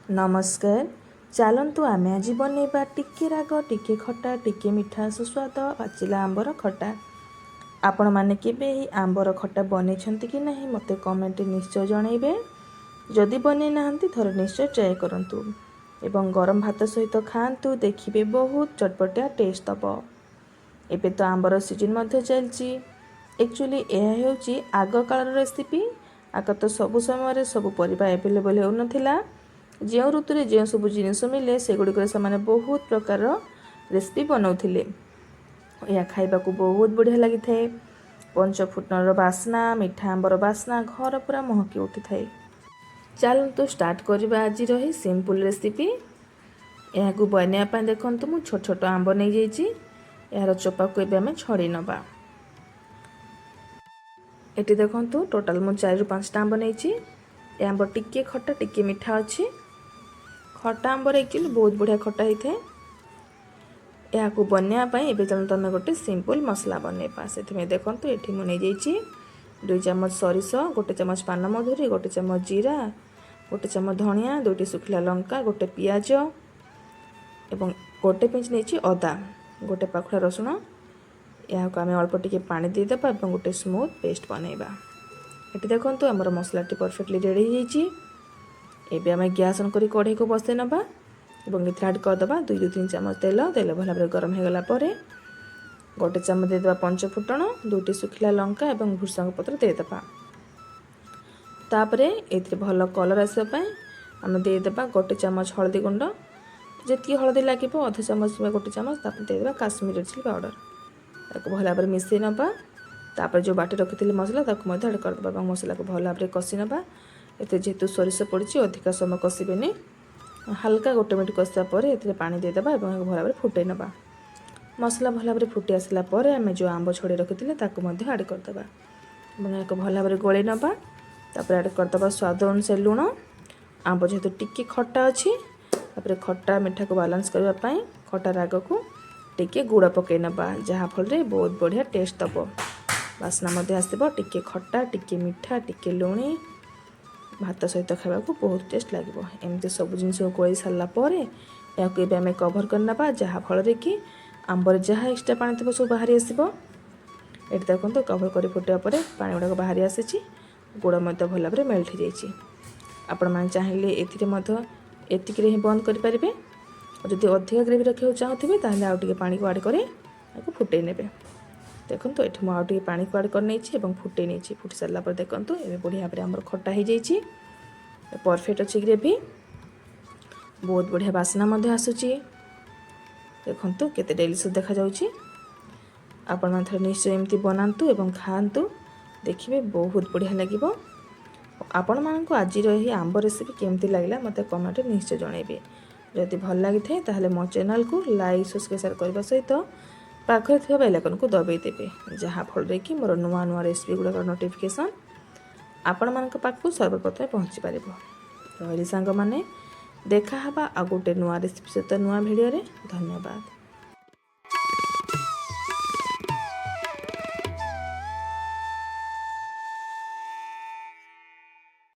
नमस्कार। चलतु आम आज बनइबा टिके राग टिके खटा टिके मिठा सुस्वाद पाचिला आंबर खटा। आपण माने केबे ही आंबर खटा बनइछंती कि नहीं मते कमेंट निश्चय जनइबे। जदि बनै नाहंती थोड़े निश्चय ट्राए करंतु एवं गरम भात सहित खांतु देखिबे बहुत चटपटिया टेस्ट दब। एबे तो आंबर सीजन मध्य चलची। एक्चुअली यह हेउची आग कालर रेसिपी। आग तो सबु समय सबु परिबा अवेलेबल हो नथिला। जो ऋतु में जो सब जिनस मिले से गुड़िक से बहुत प्रकार रेसिपी बनाऊले। यह खाइबा को बहुत बढ़िया लगी थाए। पंचफुटनर बास्ना मिठा आंबर बास्ना घर पूरा महकी उठी थाए। चलतु स्टार्ट करवा आज रही सिंपल रेसिपी। यह बनवाई देखु मु छोट छोट आंब नहीं जाइए। यार चोपा को आम छड़ी नवा। ये देखु टोटाल मु 4 ରୁ 5टा आंब नहीं। आंब टिके खट्टा टिके मिठा अच्छी। खट्टा आंबर एक्चुअली बहुत बढ़िया खट्टा होता है। यहाँ बनवाई तुम गोटे सिंपल मसला बनवा से देखो ये मुझे 2 चामच सरिष 1 चामच पान मधुरी 1 चामच जीरा 1 चामच धनिया 2टी सुखिला लंका 1 पियाज एवं 1 पिंच नहीं अदा 1 पाखुड़ा रसुण। यहाँ आम अल्प टिके पानी देदेबा और गोटे स्मूथ पेस्ट बनइबा। ये देखो आमर मसला परफेक्टली रेडी हो। एबे आम गैस ऑन करी कढ़ई को बसई नबा और ये ऐड करदे 2 ରୁ 3 चामच तेल तेल भल भाव गरम हो गला पर 1 चामच देदेबा पंचफुटन 2टी सुखिला लंका और भृषंग पत्र देदेबा। तापरे एथि भल कलर आसपा आम देदेबा 1 चामच हल्दी गुंड जी हल्दी लगे अध चामच 1 चामच देदेबा काश्मीरी चिली पाउडर। ताको भल भाव मिसई नबा। तापर जो बाटी रखी मसला ताको ऐड करदे मसला को भल भाव कषि नबा। ये जेहेतु सोरिष पड़ी अधिका समय कषिबेनि हल्का 1 मिनट कषा पर ये पानी देदेबा और भल भाव फुटे नबा। मसला भल भाव फुटी आसला पर आम जो आंब छड़ी रखी ऐड करदे और भल भाव गोल नबा। तापर ऐड करदे स्वाद अनुसार लुण। आंब जेहेतु टिके खट्टा अच्छी खट्टा मिठा को बालांस करने खट्टा राग को टिके गुड़ पकई नबा जहाँफल बहुत बढ़िया टेस्ट दब। बास्ना आसब टिके खट्टा टिके मिठा टिके लुणी भात सहित खावा को बहुत टेस्ट लगे। एमती सब जिनस गोल सारापर या आम कभर करना जहाँफल कि आंबर जहाँ एक्सट्रा पानी थी सब बाहरी आसब। ये देखो कभर कर फुटा पर पानी गुड़ाक बाहरी आसी गुड़ भल भाव मेल्ट हो जाए। आपण मैंने चाहिए एतिक ही बंद करेंगे। और जब अधिक ग्रेवी रखा चाहूँगे ताहले आउ टिके पानी को ऐड कर फुटे ने। देखो ये मुझे पानी को ऐड कर नहीं फुटे नहीं फुटी सारा पर देखो ये बढ़िया भाव आम खट्टा हो जाए। परफेक्ट अच्छी ग्रेवी बहुत बढ़िया बास्ना आसूची। देखो केते डेलीशियस देखा जाउची। आपण मन थोड़े निश्चय एमती बनातु एवं खातु देखिए बहुत बढ़िया लगे। आपण मानक आज रही आंब रेसिपी केमती लगला मते कमेंट निश्चय जनइबे। जदि भल लगी थाए ताहले मो चैनल को लाइक सब्सक्राइब शेयर करबा सहित पाखरे थिबा बेल आइकन को दबाई देबे जहाँफल कि मोर नुआ नुआ रेसिपी गुड़ाक नोटिफिकेशन आपण मानक पाखु सर्वप्रथम पहुँची पार। रही सांग माने देखा हबा आ गोटे नुआ रेसिपी सहित नुआ भिडियो रे। धन्यवाद।